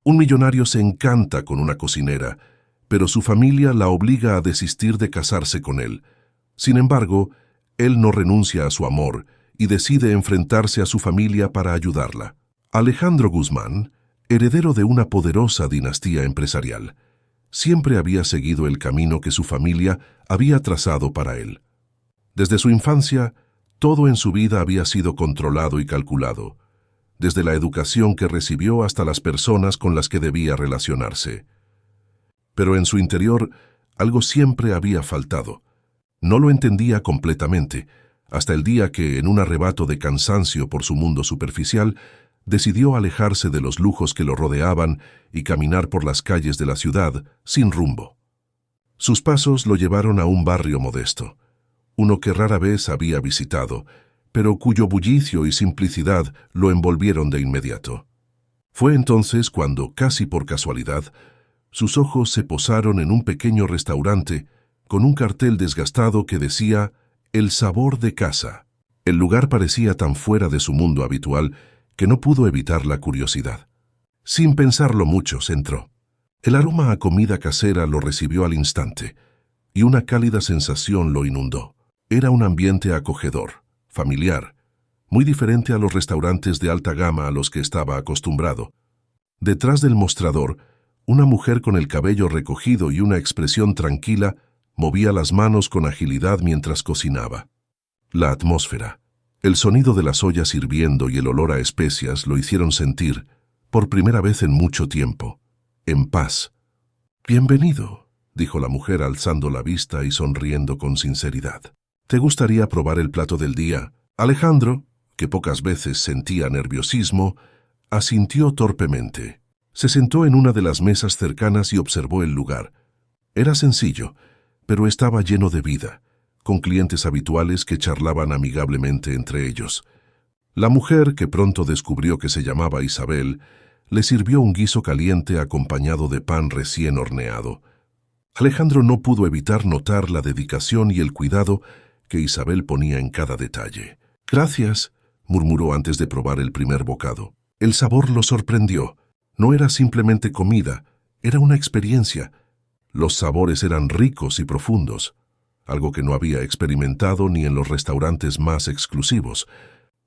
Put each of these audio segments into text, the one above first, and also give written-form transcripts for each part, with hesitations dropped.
Un millonario se encanta con una cocinera, pero su familia la obliga a desistir de casarse con él. Sin embargo, él no renuncia a su amor y decide enfrentarse a su familia para ayudarla. Alejandro Guzmán, heredero de una poderosa dinastía empresarial, siempre había seguido el camino que su familia había trazado para él. Desde su infancia, todo en su vida había sido controlado y calculado, desde la educación que recibió hasta las personas con las que debía relacionarse. Pero en su interior, algo siempre había faltado. No lo entendía completamente, hasta el día que, en un arrebato de cansancio por su mundo superficial, decidió alejarse de los lujos que lo rodeaban y caminar por las calles de la ciudad sin rumbo. Sus pasos lo llevaron a un barrio modesto, uno que rara vez había visitado, pero cuyo bullicio y simplicidad lo envolvieron de inmediato. Fue entonces cuando, casi por casualidad, sus ojos se posaron en un pequeño restaurante con un cartel desgastado que decía «El sabor de casa». El lugar parecía tan fuera de su mundo habitual que no pudo evitar la curiosidad. Sin pensarlo mucho, se entró. El aroma a comida casera lo recibió al instante, y una cálida sensación lo inundó. Era un ambiente acogedor, familiar, muy diferente a los restaurantes de alta gama a los que estaba acostumbrado. Detrás del mostrador, una mujer con el cabello recogido y una expresión tranquila movía las manos con agilidad mientras cocinaba. La atmósfera, el sonido de las ollas hirviendo y el olor a especias lo hicieron sentir, por primera vez en mucho tiempo, en paz. «Bienvenido», dijo la mujer alzando la vista y sonriendo con sinceridad. «¿Te gustaría probar el plato del día?» Alejandro, que pocas veces sentía nerviosismo, asintió torpemente. Se sentó en una de las mesas cercanas y observó el lugar. Era sencillo, pero estaba lleno de vida, con clientes habituales que charlaban amigablemente entre ellos. La mujer, que pronto descubrió que se llamaba Isabel, le sirvió un guiso caliente acompañado de pan recién horneado. Alejandro no pudo evitar notar la dedicación y el cuidado que Isabel ponía en cada detalle. «Gracias», murmuró antes de probar el primer bocado. El sabor lo sorprendió. No era simplemente comida, era una experiencia. Los sabores eran ricos y profundos, algo que no había experimentado ni en los restaurantes más exclusivos.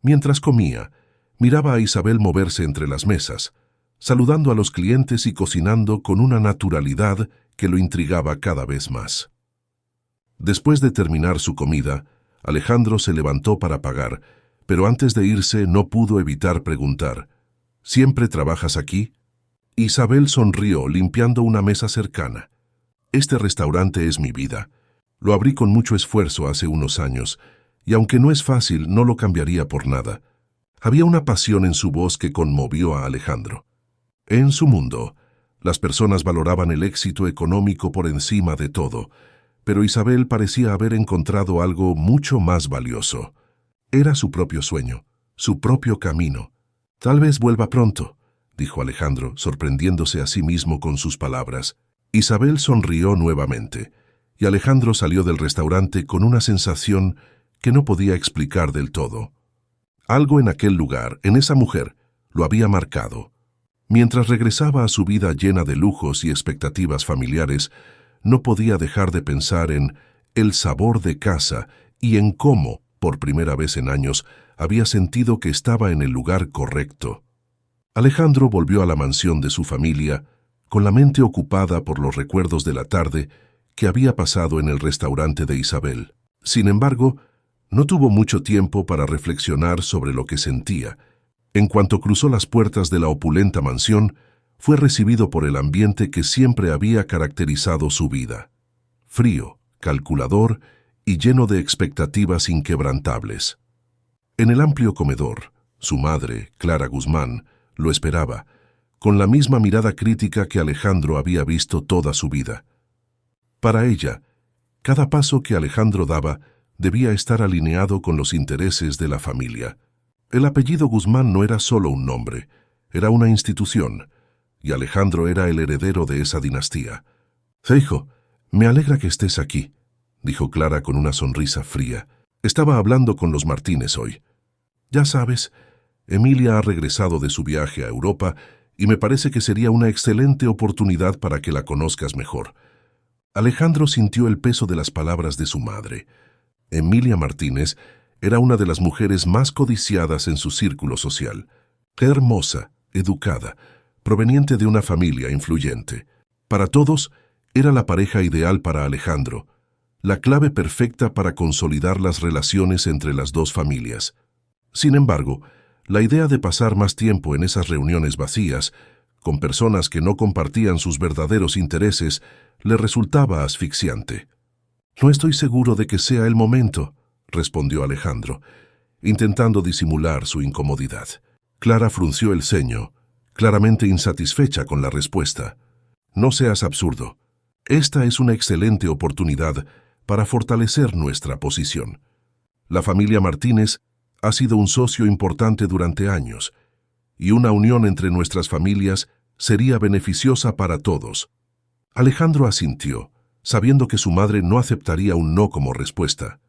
Mientras comía, miraba a Isabel moverse entre las mesas, saludando a los clientes y cocinando con una naturalidad que lo intrigaba cada vez más. Después de terminar su comida, Alejandro se levantó para pagar, pero antes de irse no pudo evitar preguntar, «¿Siempre trabajas aquí?» Isabel sonrió, limpiando una mesa cercana. «Este restaurante es mi vida. Lo abrí con mucho esfuerzo hace unos años, y aunque no es fácil, no lo cambiaría por nada». Había una pasión en su voz que conmovió a Alejandro. En su mundo, las personas valoraban el éxito económico por encima de todo, pero Isabel parecía haber encontrado algo mucho más valioso. Era su propio sueño, su propio camino. «Tal vez vuelva pronto», dijo Alejandro, sorprendiéndose a sí mismo con sus palabras. Isabel sonrió nuevamente, y Alejandro salió del restaurante con una sensación que no podía explicar del todo. Algo en aquel lugar, en esa mujer, lo había marcado. Mientras regresaba a su vida llena de lujos y expectativas familiares, no podía dejar de pensar en el sabor de casa y en cómo, por primera vez en años, había sentido que estaba en el lugar correcto. Alejandro volvió a la mansión de su familia, con la mente ocupada por los recuerdos de la tarde que había pasado en el restaurante de Isabel. Sin embargo, no tuvo mucho tiempo para reflexionar sobre lo que sentía. En cuanto cruzó las puertas de la opulenta mansión, fue recibido por el ambiente que siempre había caracterizado su vida. Frío, calculador y lleno de expectativas inquebrantables. En el amplio comedor, su madre, Clara Guzmán, lo esperaba, con la misma mirada crítica que Alejandro había visto toda su vida. Para ella, cada paso que Alejandro daba debía estar alineado con los intereses de la familia. El apellido Guzmán no era solo un nombre, era una institución, y Alejandro era el heredero de esa dinastía. «Hijo, me alegra que estés aquí», dijo Clara con una sonrisa fría. «Estaba hablando con los Martínez hoy. Ya sabes, Emilia ha regresado de su viaje a Europa y me parece que sería una excelente oportunidad para que la conozcas mejor». Alejandro sintió el peso de las palabras de su madre. Emilia Martínez era una de las mujeres más codiciadas en su círculo social. Hermosa, educada, proveniente de una familia influyente. Para todos, era la pareja ideal para Alejandro, la clave perfecta para consolidar las relaciones entre las dos familias. Sin embargo, la idea de pasar más tiempo en esas reuniones vacías, con personas que no compartían sus verdaderos intereses, le resultaba asfixiante. «No estoy seguro de que sea el momento», respondió Alejandro, intentando disimular su incomodidad. Clara frunció el ceño, claramente insatisfecha con la respuesta. «No seas absurdo. Esta es una excelente oportunidad para fortalecer nuestra posición. La familia Martínez ha sido un socio importante durante años, y una unión entre nuestras familias sería beneficiosa para todos». Alejandro asintió, sabiendo que su madre no aceptaría un no como respuesta.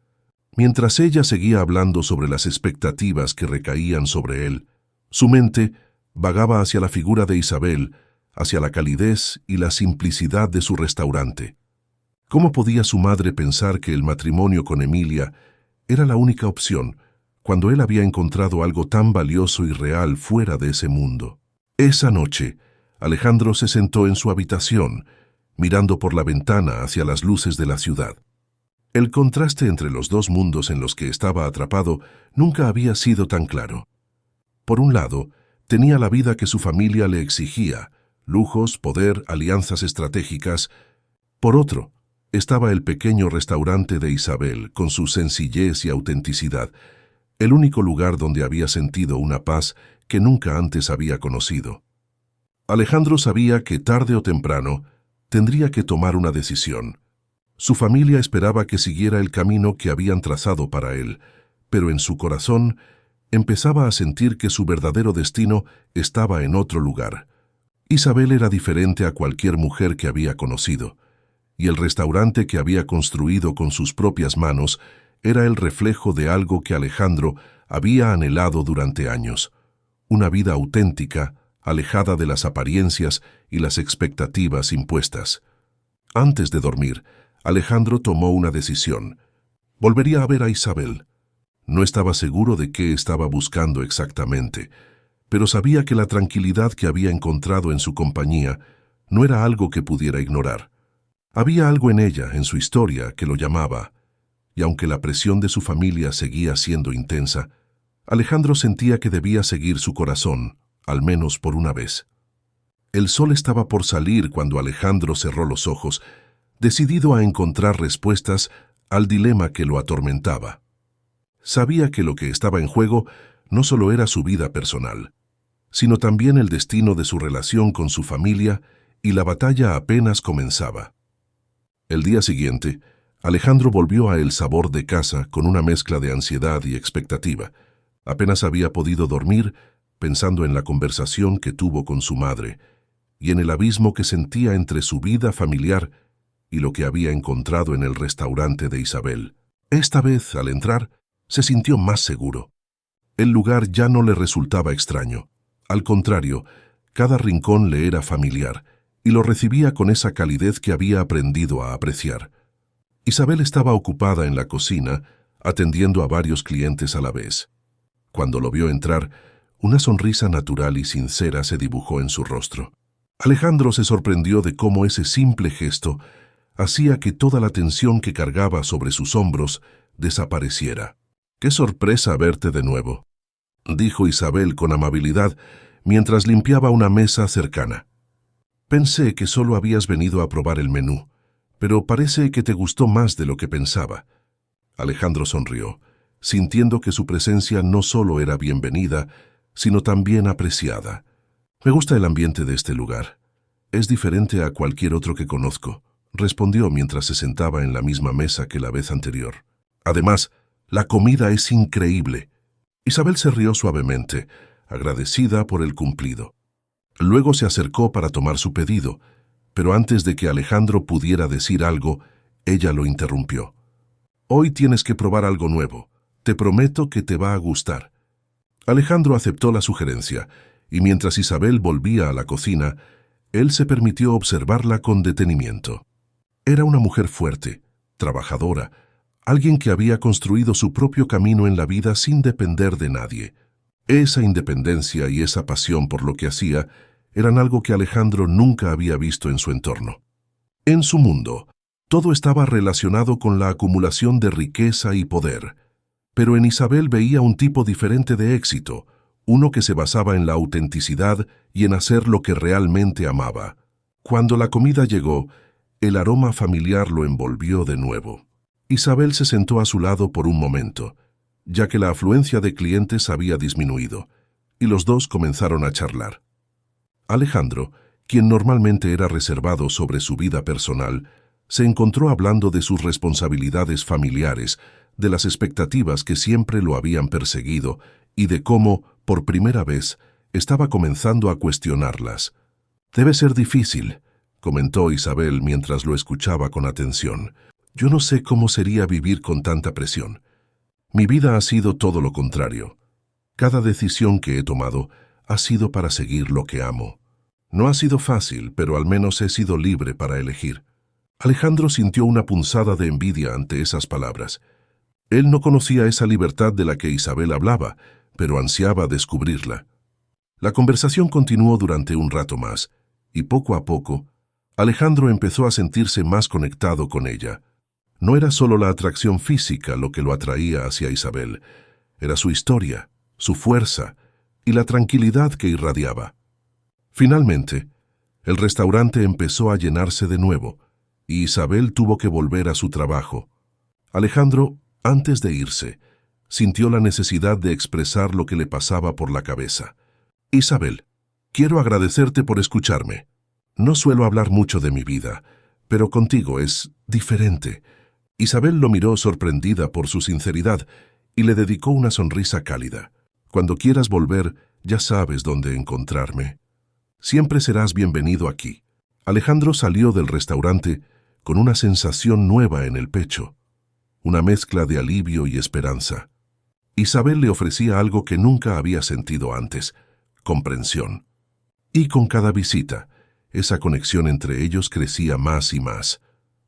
Mientras ella seguía hablando sobre las expectativas que recaían sobre él, su mente vagaba hacia la figura de Isabel, hacia la calidez y la simplicidad de su restaurante. ¿Cómo podía su madre pensar que el matrimonio con Emilia era la única opción, cuando él había encontrado algo tan valioso y real fuera de ese mundo? Esa noche, Alejandro se sentó en su habitación, mirando por la ventana hacia las luces de la ciudad. El contraste entre los dos mundos en los que estaba atrapado nunca había sido tan claro. Por un lado, tenía la vida que su familia le exigía, lujos, poder, alianzas estratégicas. Por otro, estaba el pequeño restaurante de Isabel, con su sencillez y autenticidad, el único lugar donde había sentido una paz que nunca antes había conocido. Alejandro sabía que tarde o temprano tendría que tomar una decisión. Su familia esperaba que siguiera el camino que habían trazado para él, pero en su corazón empezaba a sentir que su verdadero destino estaba en otro lugar. Isabel era diferente a cualquier mujer que había conocido, y el restaurante que había construido con sus propias manos era el reflejo de algo que Alejandro había anhelado durante años: una vida auténtica, alejada de las apariencias y las expectativas impuestas. Antes de dormir, Alejandro tomó una decisión. Volvería a ver a Isabel. No estaba seguro de qué estaba buscando exactamente, pero sabía que la tranquilidad que había encontrado en su compañía no era algo que pudiera ignorar. Había algo en ella, en su historia, que lo llamaba, y aunque la presión de su familia seguía siendo intensa, Alejandro sentía que debía seguir su corazón, al menos por una vez. El sol estaba por salir cuando Alejandro cerró los ojos, decidido a encontrar respuestas al dilema que lo atormentaba. Sabía que lo que estaba en juego no solo era su vida personal, sino también el destino de su relación con su familia, y la batalla apenas comenzaba. El día siguiente, Alejandro volvió a El Sabor de Casa con una mezcla de ansiedad y expectativa. Apenas había podido dormir, pensando en la conversación que tuvo con su madre y en el abismo que sentía entre su vida familiar y lo que había encontrado en el restaurante de Isabel. Esta vez, al entrar, se sintió más seguro. El lugar ya no le resultaba extraño. Al contrario, cada rincón le era familiar y lo recibía con esa calidez que había aprendido a apreciar. Isabel estaba ocupada en la cocina, atendiendo a varios clientes a la vez. Cuando lo vio entrar, una sonrisa natural y sincera se dibujó en su rostro. Alejandro se sorprendió de cómo ese simple gesto hacía que toda la tensión que cargaba sobre sus hombros desapareciera. «Qué sorpresa verte de nuevo», dijo Isabel con amabilidad mientras limpiaba una mesa cercana. «Pensé que solo habías venido a probar el menú, pero parece que te gustó más de lo que pensaba». Alejandro sonrió, sintiendo que su presencia no solo era bienvenida, sino también apreciada. «Me gusta el ambiente de este lugar. Es diferente a cualquier otro que conozco», respondió mientras se sentaba en la misma mesa que la vez anterior. «Además, la comida es increíble». Isabel se rió suavemente, agradecida por el cumplido. Luego se acercó para tomar su pedido, pero antes de que Alejandro pudiera decir algo, ella lo interrumpió. «Hoy tienes que probar algo nuevo. Te prometo que te va a gustar». Alejandro aceptó la sugerencia y mientras Isabel volvía a la cocina, él se permitió observarla con detenimiento. Era una mujer fuerte, trabajadora, alguien que había construido su propio camino en la vida sin depender de nadie. Esa independencia y esa pasión por lo que hacía eran algo que Alejandro nunca había visto en su entorno. En su mundo, todo estaba relacionado con la acumulación de riqueza y poder, pero en Isabel veía un tipo diferente de éxito, uno que se basaba en la autenticidad y en hacer lo que realmente amaba. Cuando la comida llegó, el aroma familiar lo envolvió de nuevo. Isabel se sentó a su lado por un momento, ya que la afluencia de clientes había disminuido, y los dos comenzaron a charlar. Alejandro, quien normalmente era reservado sobre su vida personal, se encontró hablando de sus responsabilidades familiares, de las expectativas que siempre lo habían perseguido y de cómo, por primera vez, estaba comenzando a cuestionarlas. «Debe ser difícil», comentó Isabel mientras lo escuchaba con atención. «Yo no sé cómo sería vivir con tanta presión. Mi vida ha sido todo lo contrario. Cada decisión que he tomado ha sido para seguir lo que amo. No ha sido fácil, pero al menos he sido libre para elegir». Alejandro sintió una punzada de envidia ante esas palabras. Él no conocía esa libertad de la que Isabel hablaba, pero ansiaba descubrirla. La conversación continuó durante un rato más, y poco a poco, Alejandro empezó a sentirse más conectado con ella. No era solo la atracción física lo que lo atraía hacia Isabel, era su historia, su fuerza y la tranquilidad que irradiaba. Finalmente, el restaurante empezó a llenarse de nuevo, y Isabel tuvo que volver a su trabajo. Alejandro, antes de irse, sintió la necesidad de expresar lo que le pasaba por la cabeza. «Isabel, quiero agradecerte por escucharme. No suelo hablar mucho de mi vida, pero contigo es diferente». Isabel lo miró sorprendida por su sinceridad y le dedicó una sonrisa cálida. «Cuando quieras volver, ya sabes dónde encontrarme. Siempre serás bienvenido aquí». Alejandro salió del restaurante con una sensación nueva en el pecho, una mezcla de alivio y esperanza. Isabel le ofrecía algo que nunca había sentido antes: comprensión. Y con cada visita, esa conexión entre ellos crecía más y más,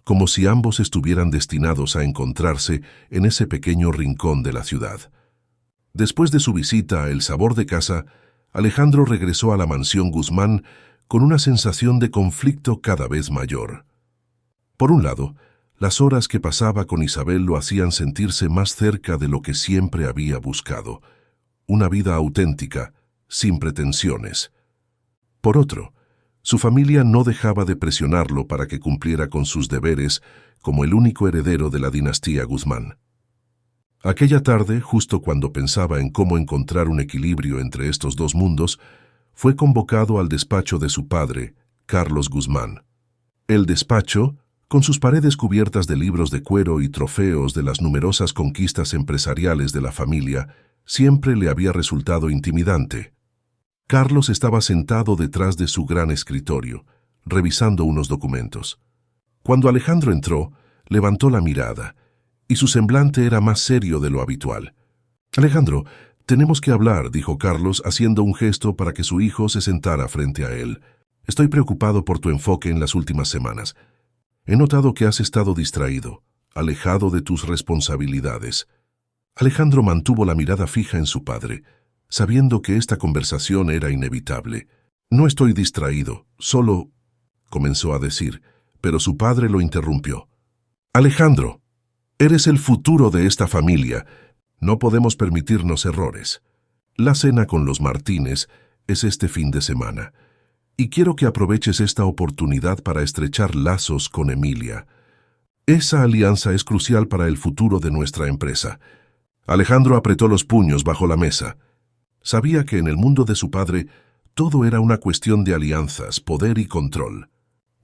como si ambos estuvieran destinados a encontrarse en ese pequeño rincón de la ciudad. Después de su visita a El Sabor de Casa, Alejandro regresó a la mansión Guzmán con una sensación de conflicto cada vez mayor. Por un lado, las horas que pasaba con Isabel lo hacían sentirse más cerca de lo que siempre había buscado: una vida auténtica, sin pretensiones. Por otro, su familia no dejaba de presionarlo para que cumpliera con sus deberes como el único heredero de la dinastía Guzmán. Aquella tarde, justo cuando pensaba en cómo encontrar un equilibrio entre estos dos mundos, fue convocado al despacho de su padre, Carlos Guzmán. El despacho, con sus paredes cubiertas de libros de cuero y trofeos de las numerosas conquistas empresariales de la familia, siempre le había resultado intimidante. Carlos estaba sentado detrás de su gran escritorio, revisando unos documentos. Cuando Alejandro entró, levantó la mirada, y su semblante era más serio de lo habitual. «Alejandro, tenemos que hablar», dijo Carlos, haciendo un gesto para que su hijo se sentara frente a él. «Estoy preocupado por tu enfoque en las últimas semanas. He notado que has estado distraído, alejado de tus responsabilidades». Alejandro mantuvo la mirada fija en su padre, sabiendo que esta conversación era inevitable. «No estoy distraído, solo…», comenzó a decir, pero su padre lo interrumpió. «Alejandro, eres el futuro de esta familia. No podemos permitirnos errores. La cena con los Martínez es este fin de semana, y quiero que aproveches esta oportunidad para estrechar lazos con Emilia. Esa alianza es crucial para el futuro de nuestra empresa». Alejandro apretó los puños bajo la mesa. Sabía que en el mundo de su padre todo era una cuestión de alianzas, poder y control.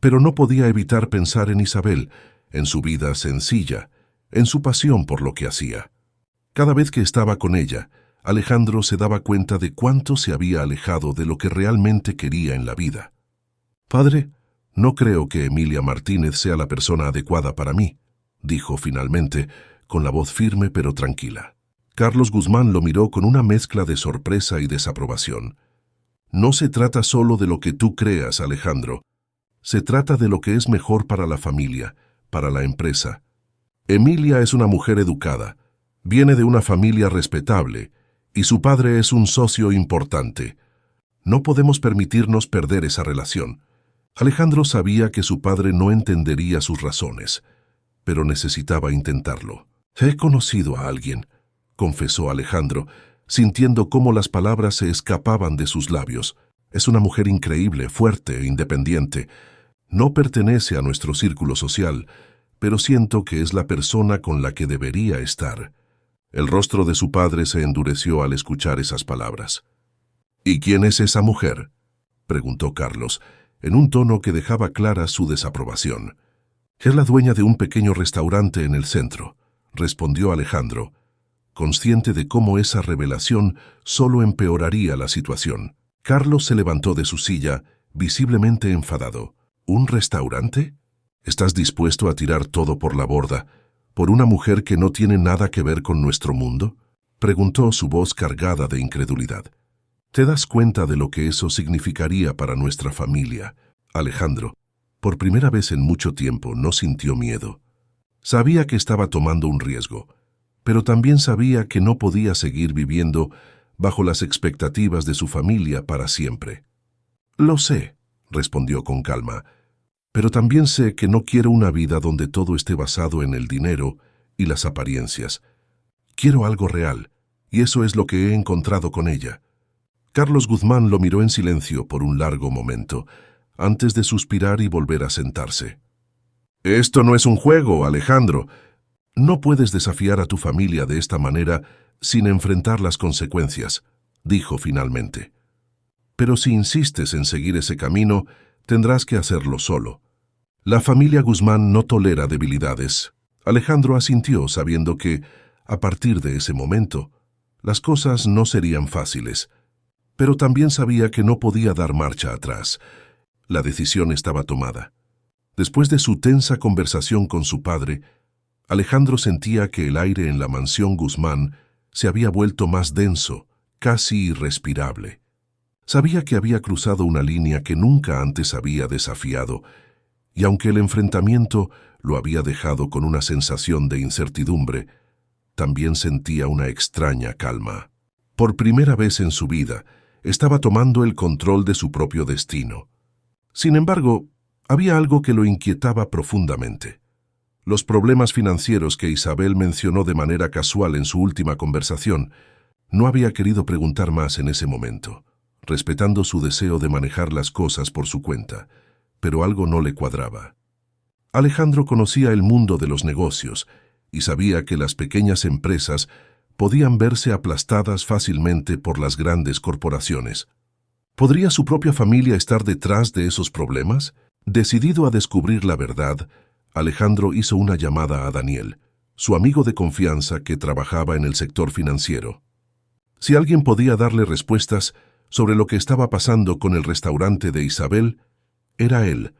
Pero no podía evitar pensar en Isabel, en su vida sencilla, en su pasión por lo que hacía. Cada vez que estaba con ella, Alejandro se daba cuenta de cuánto se había alejado de lo que realmente quería en la vida. «Padre, no creo que Emilia Martínez sea la persona adecuada para mí», dijo finalmente, con la voz firme pero tranquila. Carlos Guzmán lo miró con una mezcla de sorpresa y desaprobación. No se trata solo de lo que tú creas, Alejandro. Se trata de lo que es mejor para la familia, para la empresa. Emilia es una mujer educada, viene de una familia respetable, y su padre es un socio importante. No podemos permitirnos perder esa relación. Alejandro sabía que su padre no entendería sus razones, pero necesitaba intentarlo. He conocido a alguien, confesó Alejandro, sintiendo cómo las palabras se escapaban de sus labios. Es una mujer increíble, fuerte e independiente. No pertenece a nuestro círculo social, pero siento que es la persona con la que debería estar. El rostro de su padre se endureció al escuchar esas palabras. ¿Y quién es esa mujer?, preguntó Carlos, en un tono que dejaba clara su desaprobación. Es la dueña de un pequeño restaurante en el centro, respondió Alejandro, consciente de cómo esa revelación solo empeoraría la situación. Carlos se levantó de su silla, visiblemente enfadado. ¿Un restaurante? ¿Estás dispuesto a tirar todo por la borda por una mujer que no tiene nada que ver con nuestro mundo?, preguntó, su voz cargada de incredulidad. ¿Te das cuenta de lo que eso significaría para nuestra familia? Alejandro, por primera vez en mucho tiempo, no sintió miedo. Sabía que estaba tomando un riesgo, pero también sabía que no podía seguir viviendo bajo las expectativas de su familia para siempre. Lo sé, respondió con calma, pero también sé que no quiero una vida donde todo esté basado en el dinero y las apariencias. Quiero algo real, y eso es lo que he encontrado con ella. Carlos Guzmán lo miró en silencio por un largo momento, antes de suspirar y volver a sentarse. Esto no es un juego, Alejandro. No puedes desafiar a tu familia de esta manera sin enfrentar las consecuencias, dijo finalmente. Pero si insistes en seguir ese camino, tendrás que hacerlo solo. La familia Guzmán no tolera debilidades. Alejandro asintió, sabiendo que, a partir de ese momento, las cosas no serían fáciles. Pero también sabía que no podía dar marcha atrás. La decisión estaba tomada. Después de su tensa conversación con su padre, Alejandro sentía que el aire en la mansión Guzmán se había vuelto más denso, casi irrespirable. Sabía que había cruzado una línea que nunca antes había desafiado, y aunque el enfrentamiento lo había dejado con una sensación de incertidumbre, también sentía una extraña calma. Por primera vez en su vida, estaba tomando el control de su propio destino. Sin embargo, había algo que lo inquietaba profundamente. Los problemas financieros que Isabel mencionó de manera casual en su última conversación. No había querido preguntar más en ese momento, respetando su deseo de manejar las cosas por su cuenta, pero algo no le cuadraba. Alejandro conocía el mundo de los negocios y sabía que las pequeñas empresas podían verse aplastadas fácilmente por las grandes corporaciones. ¿Podría su propia familia estar detrás de esos problemas? Decidido a descubrir la verdad, Alejandro hizo una llamada a Daniel, su amigo de confianza que trabajaba en el sector financiero. Si alguien podía darle respuestas sobre lo que estaba pasando con el restaurante de Isabel, era él.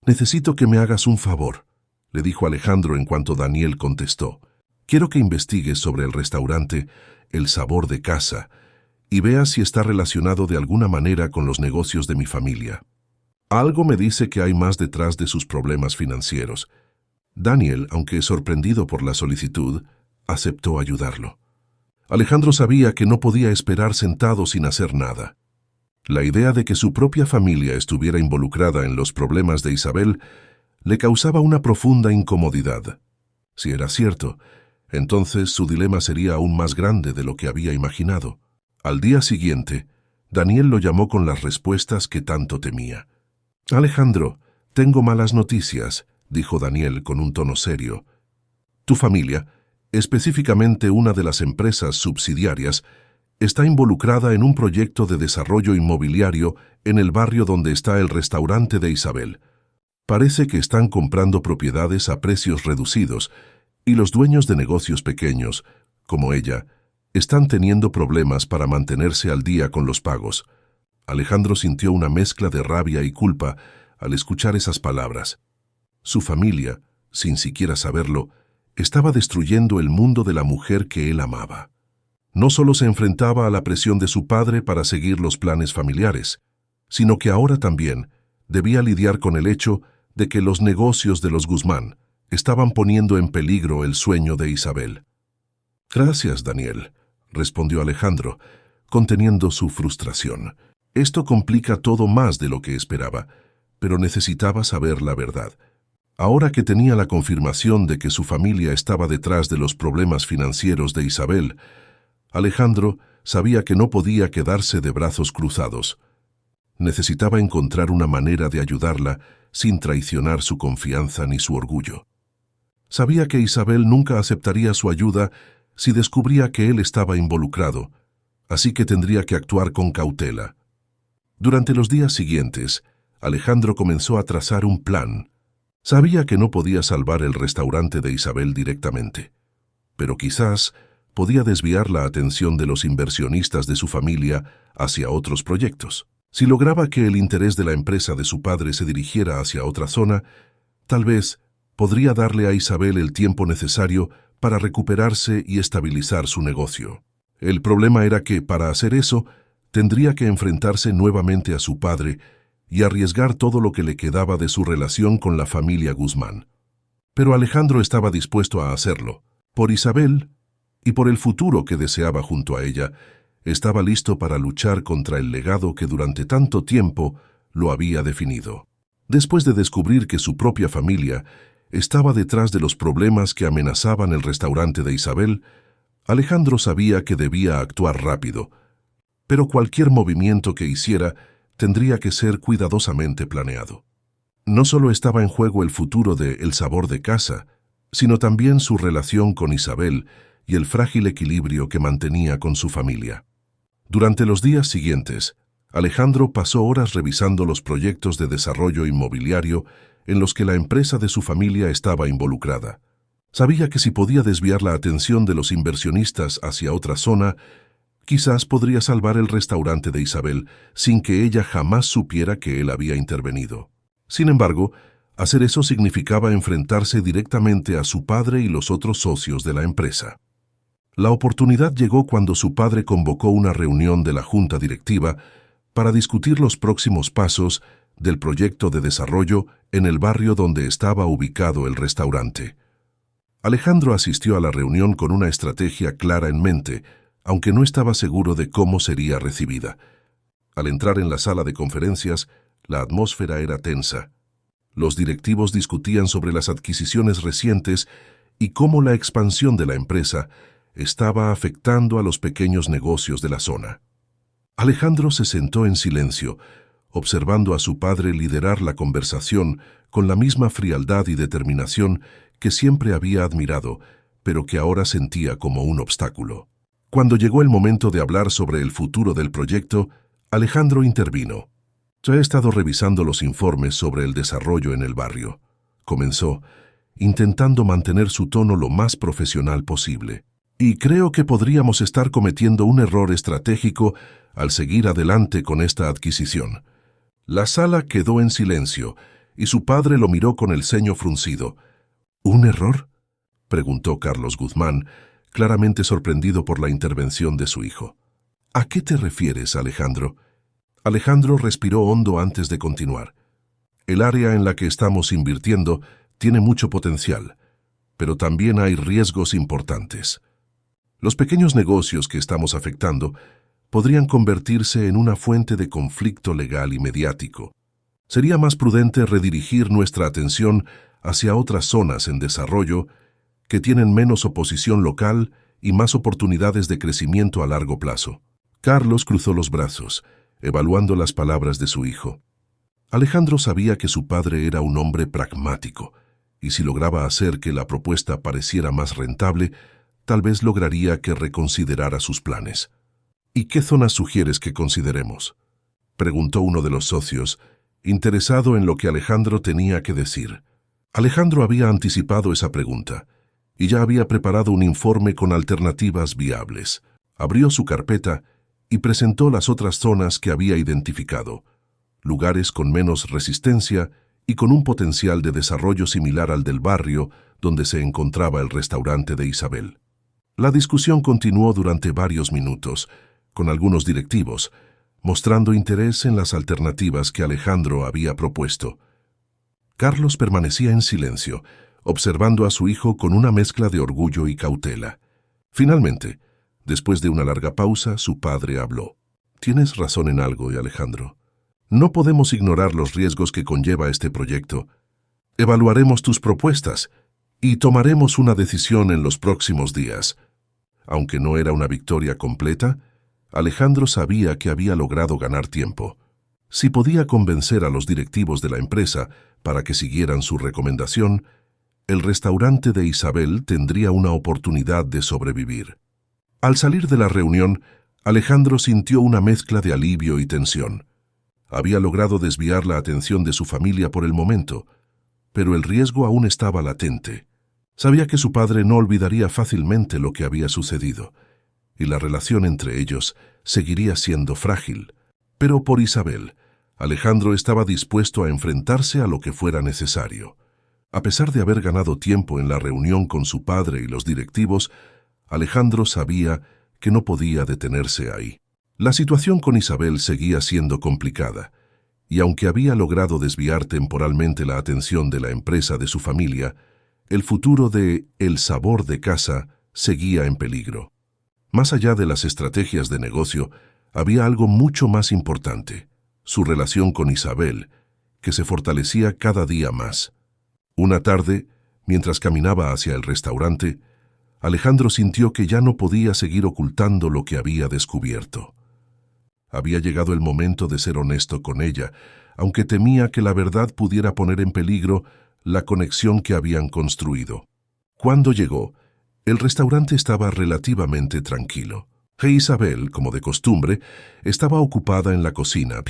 «Necesito que me hagas un favor», le dijo Alejandro en cuanto Daniel contestó. «Quiero que investigues sobre el restaurante El Sabor de Casa y veas si está relacionado de alguna manera con los negocios de mi familia. Algo me dice que hay más detrás de sus problemas financieros». Daniel, aunque sorprendido por la solicitud, aceptó ayudarlo. Alejandro sabía que no podía esperar sentado sin hacer nada. La idea de que su propia familia estuviera involucrada en los problemas de Isabel le causaba una profunda incomodidad. Si era cierto, entonces su dilema sería aún más grande de lo que había imaginado. Al día siguiente, Daniel lo llamó con las respuestas que tanto temía. «Alejandro, tengo malas noticias», dijo Daniel con un tono serio. «Tu familia, específicamente una de las empresas subsidiarias, está involucrada en un proyecto de desarrollo inmobiliario en el barrio donde está el restaurante de Isabel. Parece que están comprando propiedades a precios reducidos y los dueños de negocios pequeños, como ella, están teniendo problemas para mantenerse al día con los pagos». Alejandro sintió una mezcla de rabia y culpa al escuchar esas palabras. Su familia, sin siquiera saberlo, estaba destruyendo el mundo de la mujer que él amaba. No solo se enfrentaba a la presión de su padre para seguir los planes familiares, sino que ahora también debía lidiar con el hecho de que los negocios de los Guzmán estaban poniendo en peligro el sueño de Isabel. «Gracias, Daniel», respondió Alejandro, conteniendo su frustración. Esto complica todo más de lo que esperaba, pero necesitaba saber la verdad. Ahora que tenía la confirmación de que su familia estaba detrás de los problemas financieros de Isabel, Alejandro sabía que no podía quedarse de brazos cruzados. Necesitaba encontrar una manera de ayudarla sin traicionar su confianza ni su orgullo. Sabía que Isabel nunca aceptaría su ayuda si descubría que él estaba involucrado, así que tendría que actuar con cautela. Durante los días siguientes, Alejandro comenzó a trazar un plan. Sabía que no podía salvar el restaurante de Isabel directamente, pero quizás podía desviar la atención de los inversionistas de su familia hacia otros proyectos. Si lograba que el interés de la empresa de su padre se dirigiera hacia otra zona, tal vez podría darle a Isabel el tiempo necesario para recuperarse y estabilizar su negocio. El problema era que, para hacer eso, tendría que enfrentarse nuevamente a su padre y arriesgar todo lo que le quedaba de su relación con la familia Guzmán. Pero Alejandro estaba dispuesto a hacerlo. Por Isabel y por el futuro que deseaba junto a ella, estaba listo para luchar contra el legado que durante tanto tiempo lo había definido. Después de descubrir que su propia familia estaba detrás de los problemas que amenazaban el restaurante de Isabel, Alejandro sabía que debía actuar rápido, pero cualquier movimiento que hiciera tendría que ser cuidadosamente planeado. No solo estaba en juego el futuro de El Sabor de Casa, sino también su relación con Isabel y el frágil equilibrio que mantenía con su familia. Durante los días siguientes, Alejandro pasó horas revisando los proyectos de desarrollo inmobiliario en los que la empresa de su familia estaba involucrada. Sabía que si podía desviar la atención de los inversionistas hacia otra zona, quizás podría salvar el restaurante de Isabel sin que ella jamás supiera que él había intervenido. Sin embargo, hacer eso significaba enfrentarse directamente a su padre y los otros socios de la empresa. La oportunidad llegó cuando su padre convocó una reunión de la junta directiva para discutir los próximos pasos del proyecto de desarrollo en el barrio donde estaba ubicado el restaurante. Alejandro asistió a la reunión con una estrategia clara en mente, aunque no estaba seguro de cómo sería recibida. Al entrar en la sala de conferencias, la atmósfera era tensa. Los directivos discutían sobre las adquisiciones recientes y cómo la expansión de la empresa estaba afectando a los pequeños negocios de la zona. Alejandro se sentó en silencio, observando a su padre liderar la conversación con la misma frialdad y determinación que siempre había admirado, pero que ahora sentía como un obstáculo. Cuando llegó el momento de hablar sobre el futuro del proyecto, Alejandro intervino. «Ya he estado revisando los informes sobre el desarrollo en el barrio», comenzó, intentando mantener su tono lo más profesional posible. «Y creo que podríamos estar cometiendo un error estratégico al seguir adelante con esta adquisición». La sala quedó en silencio y su padre lo miró con el ceño fruncido. «¿Un error?», preguntó Carlos Guzmán, claramente sorprendido por la intervención de su hijo. «¿A qué te refieres, Alejandro?». Alejandro respiró hondo antes de continuar. «El área en la que estamos invirtiendo tiene mucho potencial, pero también hay riesgos importantes. Los pequeños negocios que estamos afectando podrían convertirse en una fuente de conflicto legal y mediático. Sería más prudente redirigir nuestra atención hacia otras zonas en desarrollo que tienen menos oposición local y más oportunidades de crecimiento a largo plazo». Carlos cruzó los brazos, evaluando las palabras de su hijo. Alejandro sabía que su padre era un hombre pragmático, y si lograba hacer que la propuesta pareciera más rentable, tal vez lograría que reconsiderara sus planes. «¿Y qué zonas sugieres que consideremos?», preguntó uno de los socios, interesado en lo que Alejandro tenía que decir. Alejandro había anticipado esa pregunta, y ya había preparado un informe con alternativas viables. Abrió su carpeta y presentó las otras zonas que había identificado, lugares con menos resistencia y con un potencial de desarrollo similar al del barrio donde se encontraba el restaurante de Isabel. La discusión continuó durante varios minutos, con algunos directivos, mostrando interés en las alternativas que Alejandro había propuesto. Carlos permanecía en silencio, observando a su hijo con una mezcla de orgullo y cautela. Finalmente, después de una larga pausa, su padre habló. «Tienes razón en algo, Alejandro. No podemos ignorar los riesgos que conlleva este proyecto. Evaluaremos tus propuestas y tomaremos una decisión en los próximos días». Aunque no era una victoria completa, Alejandro sabía que había logrado ganar tiempo. Si podía convencer a los directivos de la empresa para que siguieran su recomendación, el restaurante de Isabel tendría una oportunidad de sobrevivir. Al salir de la reunión, Alejandro sintió una mezcla de alivio y tensión. Había logrado desviar la atención de su familia por el momento, pero el riesgo aún estaba latente. Sabía que su padre no olvidaría fácilmente lo que había sucedido, y la relación entre ellos seguiría siendo frágil. Pero por Isabel, Alejandro estaba dispuesto a enfrentarse a lo que fuera necesario. A pesar de haber ganado tiempo en la reunión con su padre y los directivos, Alejandro sabía que no podía detenerse ahí. La situación con Isabel seguía siendo complicada, y aunque había logrado desviar temporalmente la atención de la empresa de su familia, el futuro de El Sabor de Casa seguía en peligro. Más allá de las estrategias de negocio, había algo mucho más importante: su relación con Isabel, que se fortalecía cada día más. Una tarde, mientras caminaba hacia el restaurante, Alejandro sintió que ya no podía seguir ocultando lo que había descubierto. Había llegado el momento de ser honesto con ella, aunque temía que la verdad pudiera poner en peligro la conexión que habían construido. Cuando llegó, el restaurante estaba relativamente tranquilo. Isabel, como de costumbre, estaba ocupada en la cocina,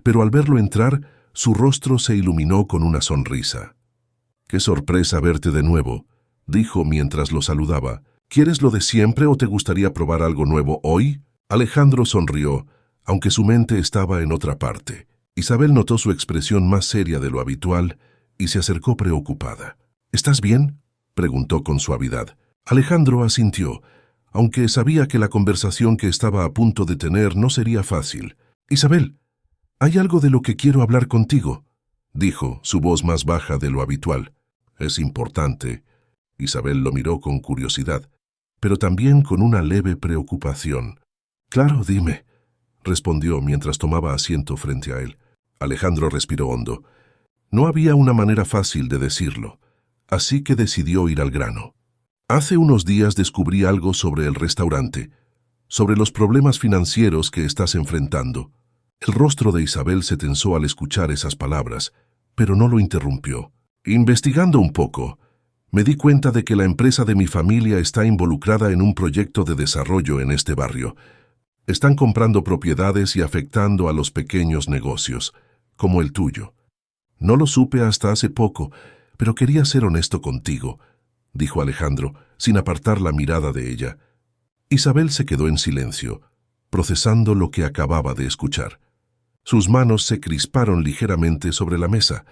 pero al verlo entrar, su rostro se iluminó con una sonrisa. «Qué sorpresa verte de nuevo», dijo mientras lo saludaba. «¿Quieres lo de siempre o te gustaría probar algo nuevo hoy?» Alejandro sonrió, aunque su mente estaba en otra parte. Isabel notó su expresión más seria de lo habitual y se acercó preocupada. «¿Estás bien?», preguntó con suavidad. Alejandro asintió, aunque sabía que la conversación que estaba a punto de tener no sería fácil. «Isabel, hay algo de lo que quiero hablar contigo», dijo, su voz más baja de lo habitual. «Es importante». Isabel lo miró con curiosidad, pero también con una leve preocupación. «Claro, dime», respondió mientras tomaba asiento frente a él. Alejandro respiró hondo. No había una manera fácil de decirlo, así que decidió ir al grano. «Hace unos días descubrí algo sobre el restaurante, sobre los problemas financieros que estás enfrentando». El rostro de Isabel se tensó al escuchar esas palabras, pero no lo interrumpió. «Investigando un poco, me di cuenta de que la empresa de mi familia está involucrada en un proyecto de desarrollo en este barrio. Están comprando propiedades y afectando a los pequeños negocios, como el tuyo. No lo supe hasta hace poco, pero quería ser honesto contigo», dijo Alejandro, sin apartar la mirada de ella. Isabel se quedó en silencio, procesando lo que acababa de escuchar. Sus manos se crisparon ligeramente sobre la mesa,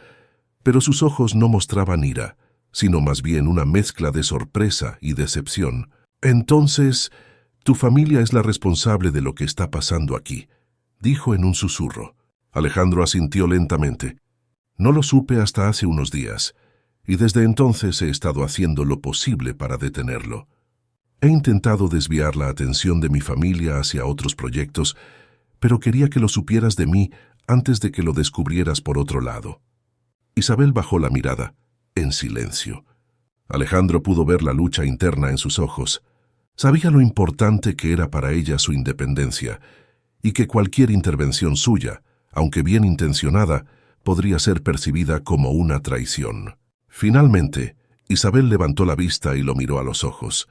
pero sus ojos no mostraban ira, sino más bien una mezcla de sorpresa y decepción. «Entonces, tu familia es la responsable de lo que está pasando aquí», dijo en un susurro. Alejandro asintió lentamente. «No lo supe hasta hace unos días, y desde entonces he estado haciendo lo posible para detenerlo. He intentado desviar la atención de mi familia hacia otros proyectos, pero quería que lo supieras de mí antes de que lo descubrieras por otro lado». Isabel bajó la mirada, en silencio. Alejandro pudo ver la lucha interna en sus ojos. Sabía lo importante que era para ella su independencia, y que cualquier intervención suya, aunque bien intencionada, podría ser percibida como una traición. Finalmente, Isabel levantó la vista y lo miró a los ojos.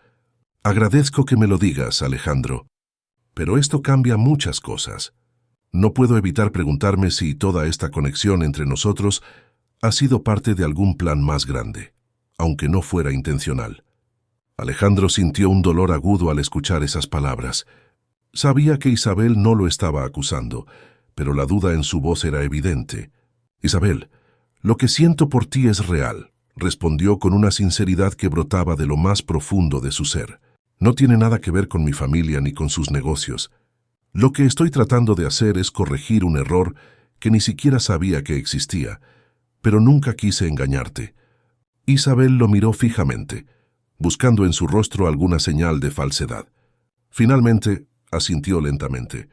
«Agradezco que me lo digas, Alejandro, pero esto cambia muchas cosas. No puedo evitar preguntarme si toda esta conexión entre nosotros ha sido parte de algún plan más grande, aunque no fuera intencional». Alejandro sintió un dolor agudo al escuchar esas palabras. Sabía que Isabel no lo estaba acusando, pero la duda en su voz era evidente. «Isabel, lo que siento por ti es real», respondió con una sinceridad que brotaba de lo más profundo de su ser. No tiene nada que ver con mi familia ni con sus negocios. Lo que estoy tratando de hacer es corregir un error que ni siquiera sabía que existía, pero nunca quise engañarte. Isabel lo miró fijamente, buscando en su rostro alguna señal de falsedad. Finalmente, asintió lentamente.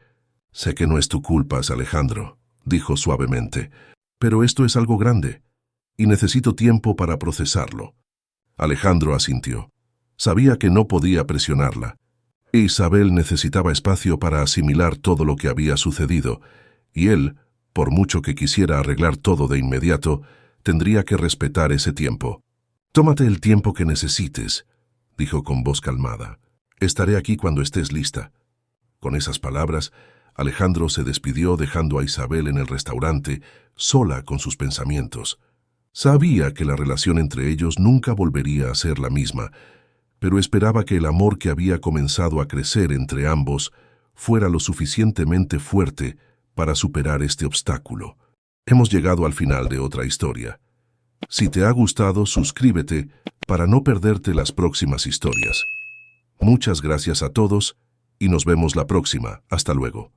Sé que no es tu culpa, Alejandro, dijo suavemente, pero esto es algo grande, y necesito tiempo para procesarlo. Alejandro asintió. Sabía que no podía presionarla. Isabel necesitaba espacio para asimilar todo lo que había sucedido, y él, por mucho que quisiera arreglar todo de inmediato, tendría que respetar ese tiempo. Tómate el tiempo que necesites, dijo con voz calmada. Estaré aquí cuando estés lista. Con esas palabras, Alejandro se despidió dejando a Isabel en el restaurante, sola con sus pensamientos. Sabía que la relación entre ellos nunca volvería a ser la misma, pero esperaba que el amor que había comenzado a crecer entre ambos fuera lo suficientemente fuerte para superar este obstáculo. Hemos llegado al final de otra historia. Si te ha gustado, suscríbete para no perderte las próximas historias. Muchas gracias a todos y nos vemos la próxima. Hasta luego.